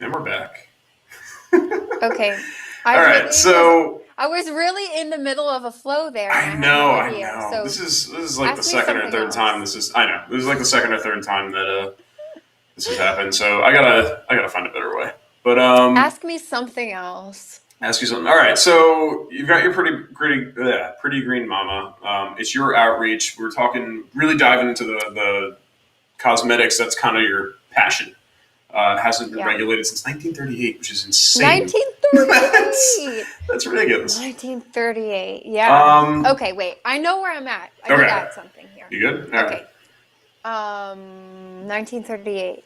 And we're back. Okay. All I right, really was so I was really in the middle of a flow there and I I had know, no I idea. know. So This is like the ask me second or something third time else. this is. I know this is like the second or third time that this has happened. So I gotta find a better way. But Ask me something else. ask you something. All right, so you've got your pretty green mama. It's your outreach. We're talking really diving into the cosmetics. That's kind of your passion. It hasn't been Yeah. regulated since 1938, which is insane. that's 1938. that's ridiculous. 1938. Yeah. Um, Okay, wait. I know where I'm at. I need to okay, add something here. you good? All right. Okay. 1938.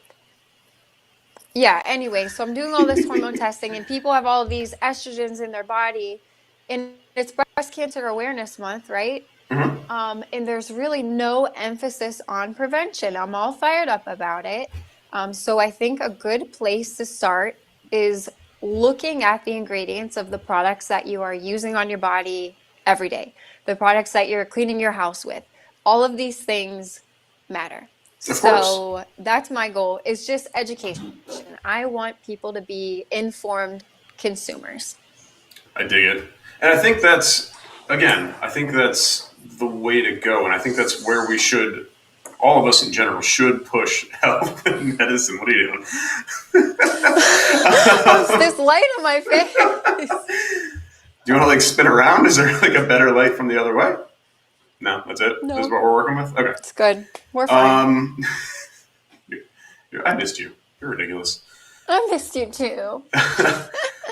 Yeah, anyway, so I'm doing all this hormone testing and people have all of these estrogens in their body and it's breast cancer awareness month, right? Mhm. And there's really no emphasis on prevention. I'm all fired up about it. So I think a good place to start is looking at the ingredients of the products that you are using on your body every day, the products that you're cleaning your house with. All of these things matter. Of course. So that's my goal is just education. I want people to be informed consumers. I dig it. And I think I think that's the way to go. And I think that's where we should, all of us in general, should push health and medicine. What are you doing? It's this light on my face. Do you want to like spin around? Is there like a better light from the other way? No, that's it. This is No, what we're working with? Okay. it's good. We're fine. Um, I missed you. You're ridiculous. I missed you too.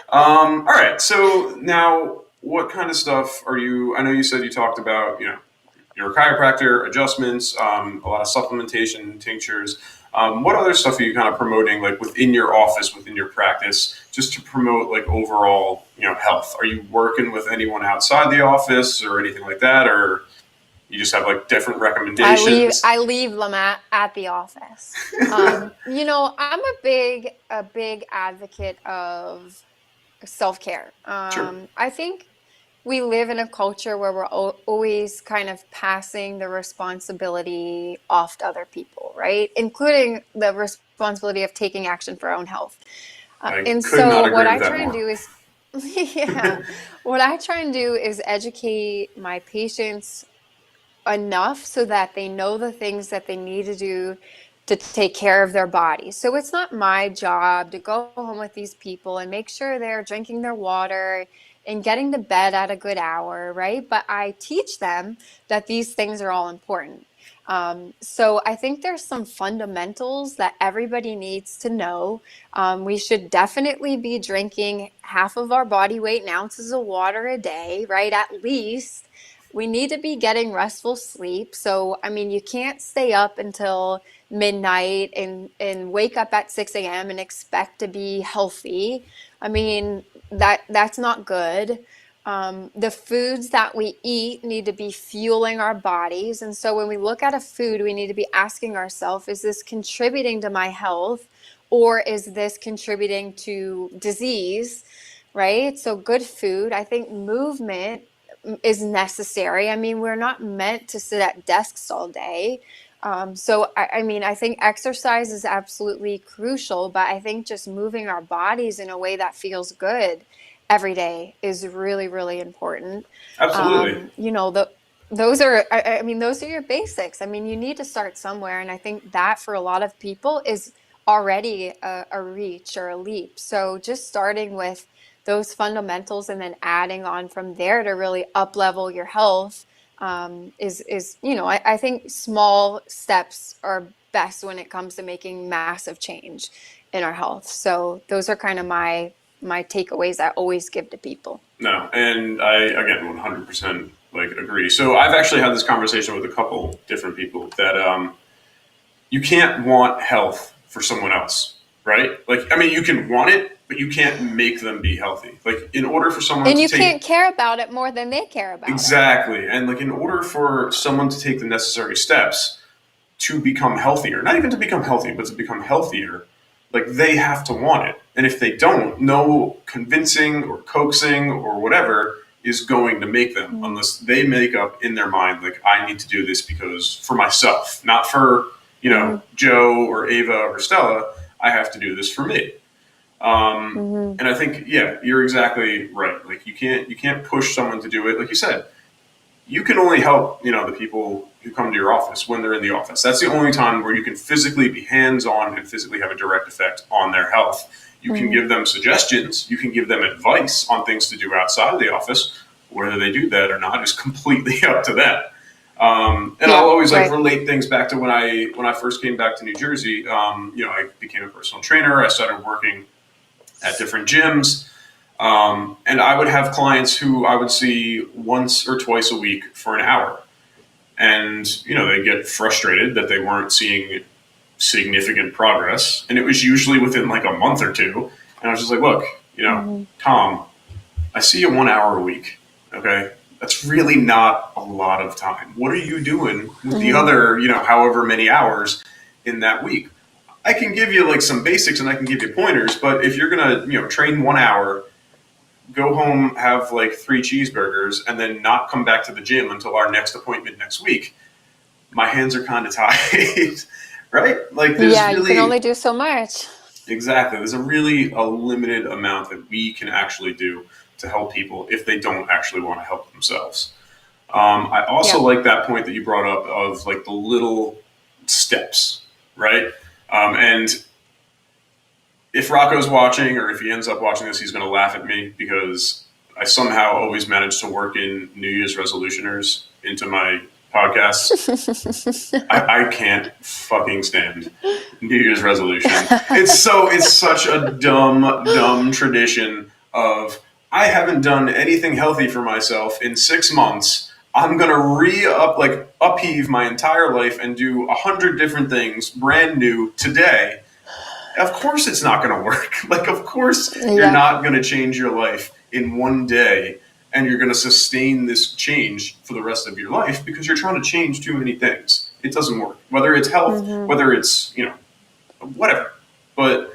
All right. So now, what kind of stuff are you? I know you said you talked about, you're a chiropractor, adjustments, a lot of supplementation, tinctures. What other stuff are you kind of promoting, like within your office, within your practice, just to promote like overall, health? Are you working with anyone outside the office or anything like that, or you just have like different I leave recommendations? I leave them at the office. I'm a big advocate of self-care. Sure. I think we live in a culture where we're always kind of passing the responsibility off to other people, right? Including the responsibility of taking action for our own health. I And could not so what agree with I that try and more. do is, yeah, what I try and do is educate my patients enough so that they know the things that they need to do to take care of their body. So it's not my job to go home with these people and make sure they're drinking their water and getting to bed at a good hour, right? But I teach them that these things are all important. So I think there's some fundamentals that everybody needs to know. We should definitely be drinking half of our body weight in ounces of water a day, right? At least we need to be getting restful sleep. So, I mean, you can't stay up until midnight and wake up at 6 a.m. and expect to be healthy. I mean, that's not good. The foods that we eat need to be fueling our bodies. And so when we look at a food, we need to be asking ourselves, is this contributing to my health or is this contributing to disease? Right? So good food. I think movement is necessary. I mean, we're not meant to sit at desks all day. So I think exercise is absolutely crucial, but I think just moving our bodies in a way that feels good every day is really, really important. Absolutely. Um, you know, the, those are your basics. I mean, you need to start somewhere. And I think that for a lot of people is already a reach or a leap. So just starting with those fundamentals and then adding on from there to really up level your health I think small steps are best when it comes to making massive change in our health. So those are kind of my takeaways I always give to people. No, and I again 100% like agree. So I've actually had this conversation with a couple different people that you can't want health for someone else, right? Like I mean, you can want it, but you can't make them be healthy. Like in order for someone And to you can't take care about it more than they care about it. exactly, and like in order for someone to take the necessary steps to become healthier, not even to become healthy, but to become healthier, like they have to want it. And if they don't, no convincing or coaxing or whatever is going to make them Mm. unless they make up in their mind, like, I need to do this because for myself, not for, Hmm. Joe or Ava or Stella, I have to do this for me. Hmm. And I think, yeah, you're exactly right. Like you can't push someone to do it. Like you said, you can only help, the people who come to your office when they're in the office. That's the only time where you can physically be hands on and physically have a direct effect on their health. You can Hmm. give them suggestions, you can give them advice on things to do outside of the office. Whether they do that or not is completely up to them. And I'll Yeah, always like right. relate things back to when I first came back to New Jersey. I became a personal trainer. I started working at different gyms. And I would have clients who I would see once or twice a week for an hour. And, they get frustrated that they weren't seeing significant progress. And it was usually within like a month or two. And I was just like, look, Hmm. Tom, I see you 1 hour a week. Okay. That's really not a lot of time. What are you doing with the Hmm. other, however many hours in that week? I can give you like some basics and I can give you pointers, but if you're gonna, train 1 hour, go home, have like 3 cheeseburgers, and then not come back to the gym until our next appointment next week, my hands are kind of tied, right? Like, there's Yeah, you can really, only do so much. exactly, there's a limited amount that we can actually do to help people if they don't actually want to help themselves. I also Yeah. like that point that you brought up of like the little steps, right? And if Rocco's watching, or if he ends up watching this, he's going to laugh at me because I somehow always manage to work in New Year's resolutioners into my podcasts. I can't fucking stand New Year's resolution. It's such a dumb tradition of I haven't done anything healthy for myself in 6 months. I'm gonna upheave my entire life and do 100 different things brand new today. Of course it's not going to work. Like, of course you're Yeah. not going to change your life in one day and you're going to sustain this change for the rest of your life because you're trying to change too many things. It doesn't work. Whether it's health, Hmm. whether it's, whatever. But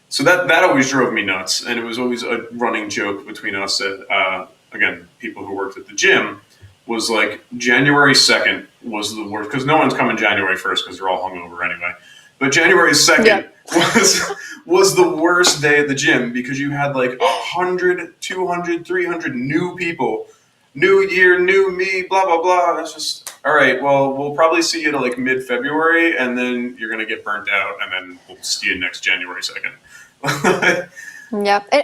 so that always drove me nuts. And it was always a running joke between us that, again, people who worked at the gym was like January 2nd was the worst because no one's coming January 1st because they're all hungover anyway. But January 2nd Yep. was the worst day at the gym because you had like 100, 200, 300 new people. New year, new me, blah, blah, blah. It's just, all right, well, we'll probably see you to like mid February and then you're going to get burnt out and then we'll see you next January 2nd. Yep. And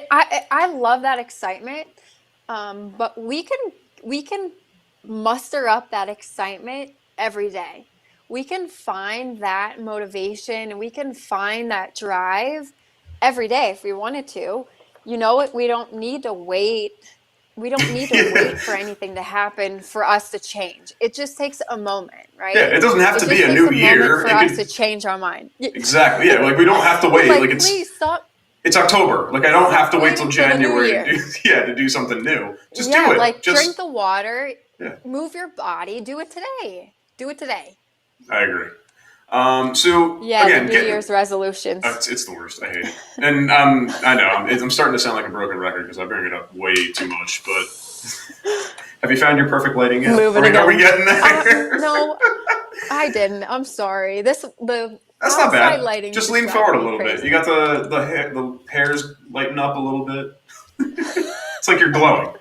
I love that excitement. But we can muster up that excitement every day. We can find that motivation and we can find that drive every day if we wanted to. You know what? We don't need to wait. We don't need to Yeah. wait for anything to happen for us to change. It just takes a moment, Yeah, right? it doesn't have It to be just a takes new a moment year. for It us to could, change our mind. exactly, yeah, like we don't have to You're wait. Like like, please it's October. Like I don't have stop to wait till waiting for the new January to year. do yeah, to do something new. Just do Yeah, it. like drink Just the water, yeah, move your body, do it today. Do it today. I agree. So Yeah, the again, New Year's resolutions. it's the worst. I hate it. And I know I'm starting to sound like a broken record because I bring it up way too much. But have you found your perfect lighting yet? Move it Are we again. getting there? No, I didn't. I'm sorry. The That's not outside bad. lighting Just is lean driving forward a me little bit. You got crazy. the hairs lighten up a little bit. It's like you're glowing.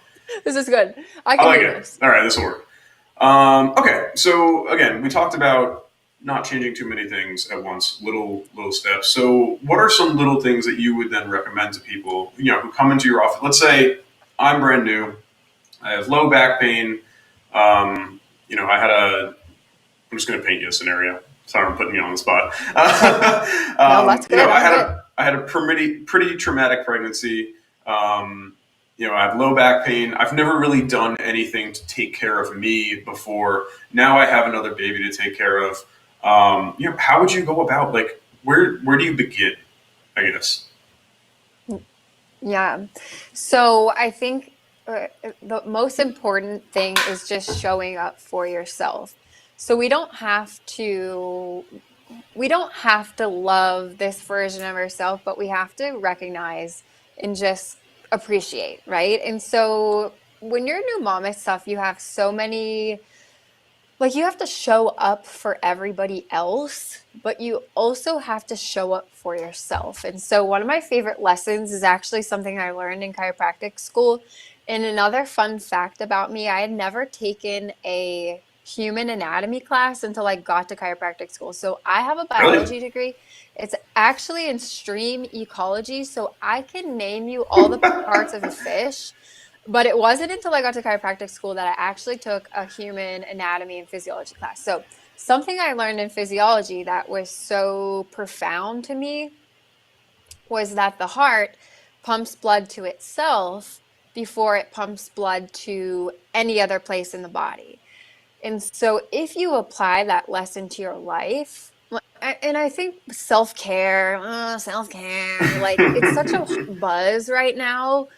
This is good. I I can like do it. this. All right, this will work. Okay, so again, we talked about not changing too many things at once, little steps. So, what are some little things that you would then recommend to people, who come into your office? Let's say I'm brand new, I have low back pain. I had a. I'm just going to paint you a scenario. Sorry, I'm putting you on the spot. Okay. No, that's good. I'm good. I had a pretty traumatic pregnancy. I have low back pain. I've never really done anything to take care of me before. Now I have another baby to take care of. How would you go about like where do you begin? I guess. Yeah. So I think the most important thing is just showing up for yourself. So we don't have to love this version of ourselves, but we have to recognize and just appreciate, right? And so when you're a new mom and stuff, you have so many like you have to show up for everybody else, but you also have to show up for yourself. And so one of my favorite lessons is actually something I learned in chiropractic school. And another fun fact about me, I had never taken a human anatomy class until I got to chiropractic school. So I have a Really? biology degree. It's actually in stream ecology, so I can name you all the parts of a fish, but it wasn't until I got to chiropractic school that I actually took a human anatomy and physiology class. So, something I learned in physiology that was so profound to me was that the heart pumps blood to itself before it pumps blood to any other place in the body. And so, if you apply that lesson to your life, and I think self care, like it's such a buzz right now,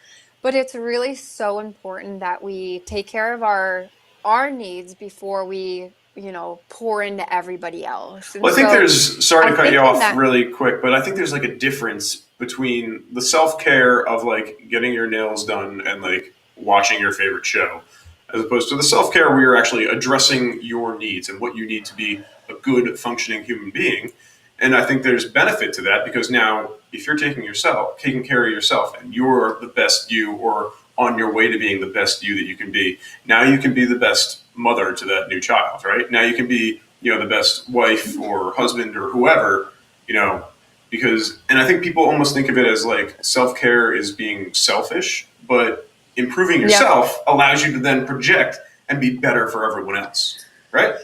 but it's really so important that we take care of our needs before we, pour into everybody else. And Well, I think so, there's, sorry I to cut you think in off that, really quick, but I think there's like a difference between the self care of like getting your nails done and like watching your favorite show, as opposed to the self care where you're actually addressing your needs and what you need to be a good functioning human being. And I think there's benefit to that because now if you're taking care of yourself and you're the best you or on your way to being the best you that you can be, now you can be the best mother to that new child, right? Now you can be, the best wife or husband or whoever, you know, because, and I think people almost think of it as like self care is being selfish, but improving yep. yourself allows you to then project and be better for everyone else, right?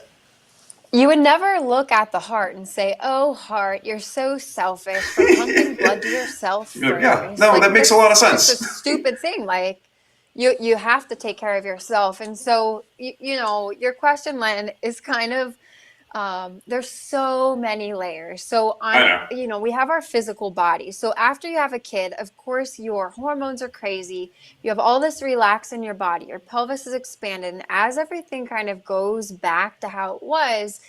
You would never look at the heart and say, "Oh, heart, you're so selfish for pumping blood to yourself You're like, yeah, first." no, Like that makes a lot of that's just a sense. stupid thing. Like you have to take care of yourself. And so, your question, Len, is kind of there's so many layers. So I know. we have our physical body. So after you have a kid, of course, your hormones are crazy. You have all this relax in your body. Your pelvis is expanded. And as everything kind of goes back to how it was,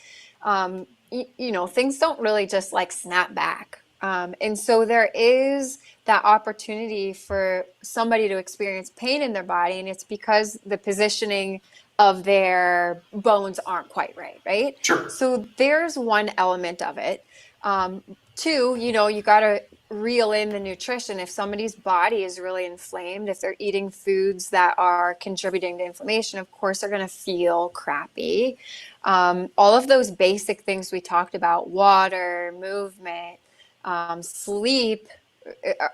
things don't really just like snap back. And so there is that opportunity for somebody to experience pain in their body, and it's because the positioning of their bones aren't quite right, right? Sure. So there's one element of it. Two, you got to reel in the nutrition. If somebody's body is really inflamed, if they're eating foods that are contributing to inflammation, of course they're going to feel crappy. All of those basic things we talked about, water, movement, sleep,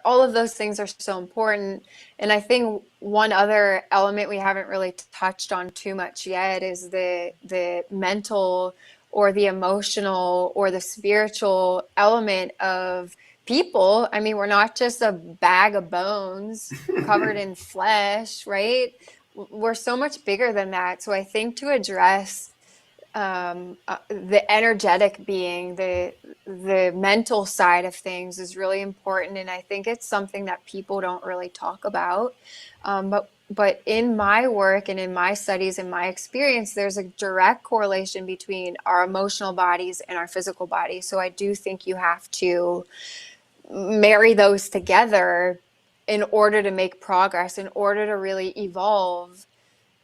all of those things are so important. And I think one other element we haven't really touched on too much yet is the mental or the emotional or the spiritual element of people. I mean, we're not just a bag of bones covered in flesh, right? We're so much bigger than that. So I think to address the energetic being, the mental side of things is really important, and I think it's something that people don't really talk about. But in my work and in my studies and my experience, there's a direct correlation between our emotional bodies and our physical bodies. So I do think you have to marry those together in order to make progress, in order to really evolve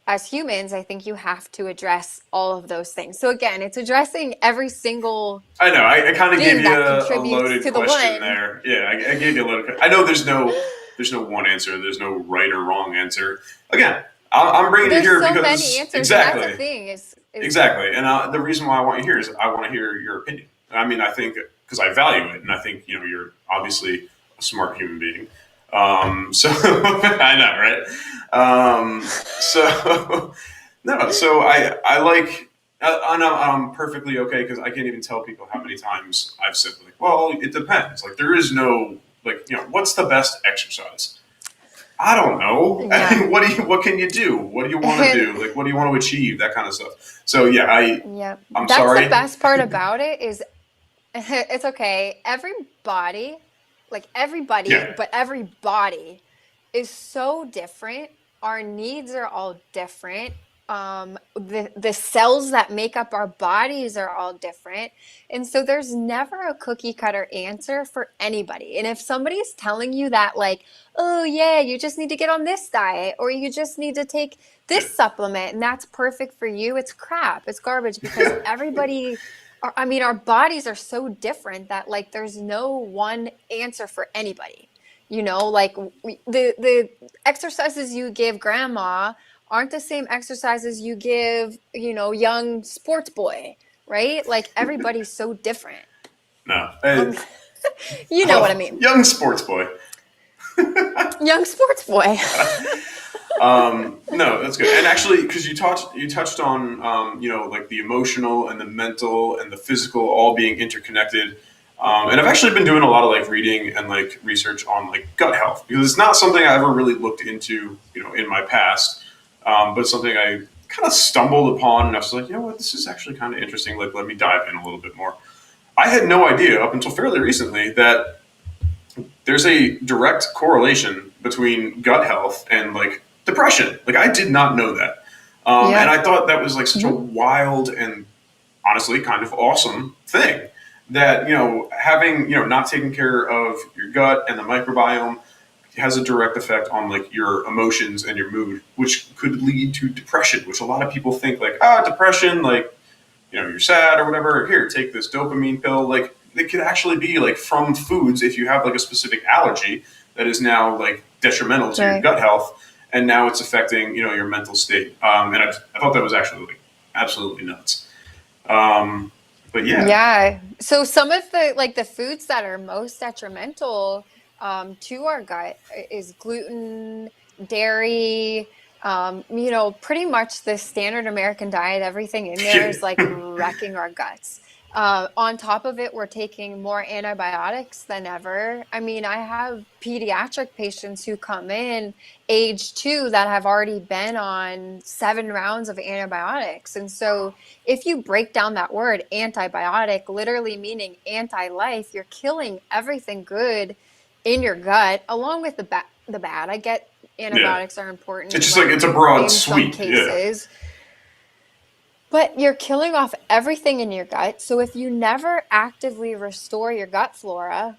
as humans. I think you have to address all of those things. So again, it's addressing every single I know. I kind of gave thing you that a contributes loaded to the question one. there. Yeah, I gave you a loaded. I know there's no one answer. There's no right or wrong answer. Again, I'm bringing you There's here so many because answers, and that's the exactly, thing is exactly. And the reason why I want you here is I want to hear your opinion. I mean, I think because I value it, and I think you're obviously a smart human being. So I know, right? So no, so I like. I'm perfectly okay because I can't even tell people how many times I've said like, well, it depends. Like there is no like what's the best exercise? I don't know. yeah. What can you do? What do you want to And do? Like what do you want to achieve? That kind of stuff. So yeah, yeah, I'm that's the sorry. best part about it is it's okay. Everybody, like everybody, Yeah, but everybody is so different. Our needs are all different. The cells that make up our bodies are all different. And so there's never a cookie cutter answer for anybody. And if somebody's telling you that, like, oh, yeah, you just need to get on this diet or you just need to take Yeah. this supplement and that's perfect for you, it's crap, it's garbage because everybody, I mean, our bodies are so different that, like, there's no one answer for anybody. Like the exercises you give grandma aren't the same exercises you give, young sports boy, right? Like everybody's so different. No. Um, you know what I Oh, mean. young sports boy. Young sports boy. No, that's good. And actually, because you touched on like the emotional and the mental and the physical all being interconnected. And I've actually been doing a lot of like reading and like research on like gut health because it's not something I ever really looked into, in my past. But it's something I kind of stumbled upon, and I was like, you know what, this is actually kind of interesting. Like, let me dive in a little bit more. I had no idea up until fairly recently that there's a direct correlation between gut health and like depression. Like I did not know that, and Yeah. I thought that was like such a Hmm. wild and honestly kind of awesome thing. That having not taking care of your gut and the microbiome has a direct effect on like your emotions and your mood, which could lead to depression. Which a lot of people think like depression, like you're sad or whatever, here, take this dopamine pill. Like it could actually be like from foods if you have like a specific allergy that is now like detrimental to your Right. gut health, and now it's affecting your mental state. And I thought that was actually like absolutely nuts. Um, but yeah, Yeah. So some of the foods that are most detrimental to our gut is gluten, dairy, pretty much the standard American diet. Everything in there is like yeah, wrecking our guts. On top of it, we're taking more antibiotics than ever. I mean, I have pediatric patients who come in age 2 that have already been on 7 rounds of antibiotics. And so if you break down that word antibiotic, literally meaning anti-life, you're killing everything good in your gut, along with the bad. I get yeah. antibiotics are important, It's just like like it's a broad in some sweep. Yeah, cases, but you're killing off everything in your gut. So if you never actively restore your gut flora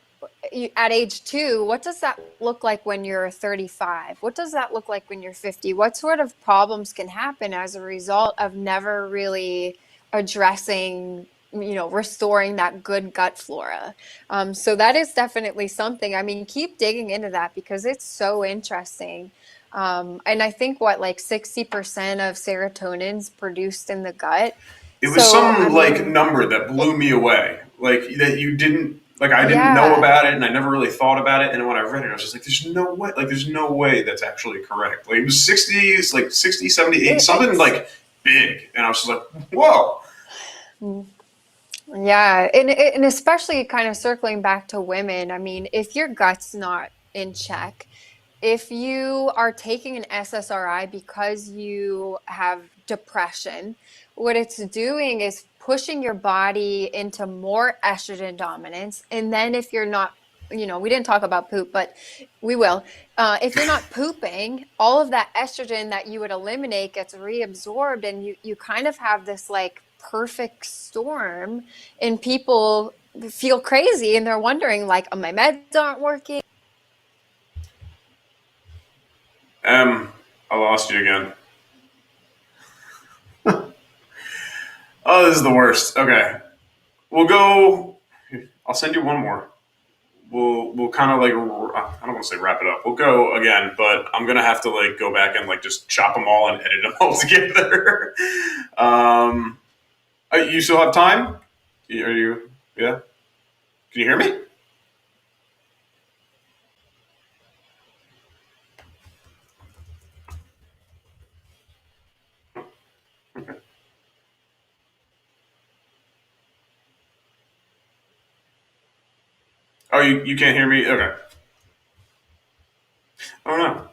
at age 2, what does that look like when you're 35? What does that look like when you're 50? What sort of problems can happen as a result of never really addressing, restoring that good gut flora? So that is definitely something. I mean, keep digging into that because it's so interesting. And I think what, like 60% of serotonin's produced in the gut. it was So, I some like mean, number that blew it, me away. Like that you didn't like I didn't know yeah, about it and I never really thought about it. And then when I read it, I was just like, there's no way. Like there's no way that's actually correct. Like it was 60s, like 60, 78, it something is. like big. And I was just like, whoa. Yeah, and especially kind of circling back to women, I mean, if your gut's not in check, if you are taking an SSRI because you have depression, what it's doing is pushing your body into more estrogen dominance. And then if you're not, we didn't talk about poop, but we will. If you're not pooping, all of that estrogen that you would eliminate gets reabsorbed, and you kind of have this like perfect storm, and people feel crazy and they're wondering like, oh, my meds aren't working. I lost you again. Oh, this is the worst. Okay. We'll go. I'll send you one more. We'll kind of like I don't want to say wrap it up. We'll go again, but I'm gonna have to like go back and like just chop them all and edit them all together. um, you still have time? Are you? Yeah. Can you hear me? Oh, you can't hear me? Okay. Oh no.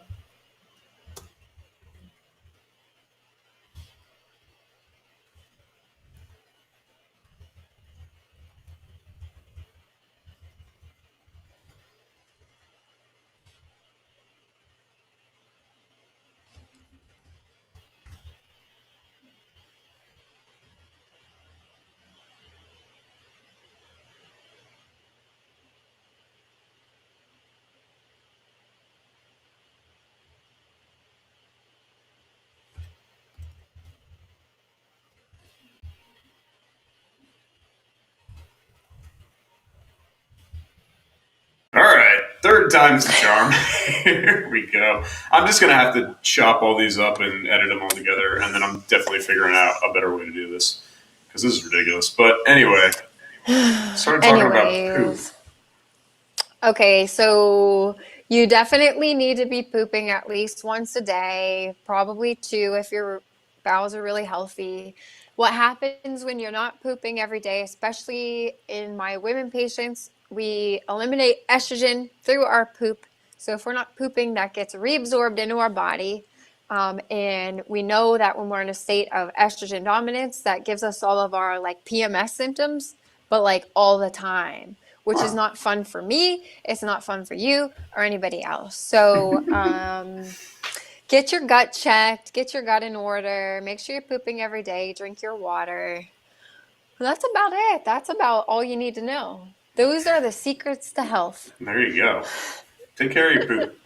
Third time's the charm. Here we go. I'm just gonna have to chop all these up and edit them all together, and then I'm definitely figuring out a better way to do this because this is ridiculous. But anyway, started talking about poop. Anyways, okay, so you definitely need to be pooping at least once a day, probably two if your bowels are really healthy. What happens when you're not pooping every day, especially in my women patients, we eliminate estrogen through our poop. So if we're not pooping, that gets reabsorbed into our body. And we know that when we're in a state of estrogen dominance, that gives us all of our like PMS symptoms, but like all the time, which is Huh. not fun for me. It's not fun for you or anybody else. So, get your gut checked, get your gut in order, make sure you're pooping every day, drink your water. That's about it. That's about all you need to know. Those are the secrets to health. There you go. Take care of your poop.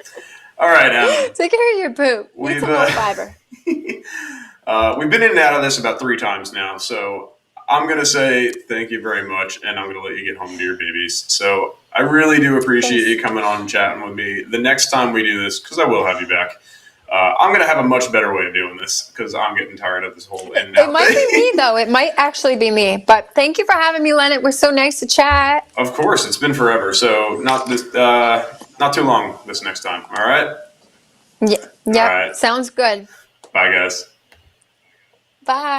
All right, Take care of your poop. Eat we've some more fiber. we've been in and out of this about 3 times now, so I'm gonna say thank you very much, and I'm gonna let you get home to your babies. So I really do appreciate Thanks. you coming on and chatting with me. The next time we do this, because I will have you back, I'm gonna have a much better way of doing this because I'm getting tired of this whole in and It out might be me thing. though. It might actually be me. But thank you for having me, Len. It was so nice to chat. Of course, it's been forever, so not too long this next time. All right, Yeah. all Yep. right. Sounds good. Bye, guys. Bye.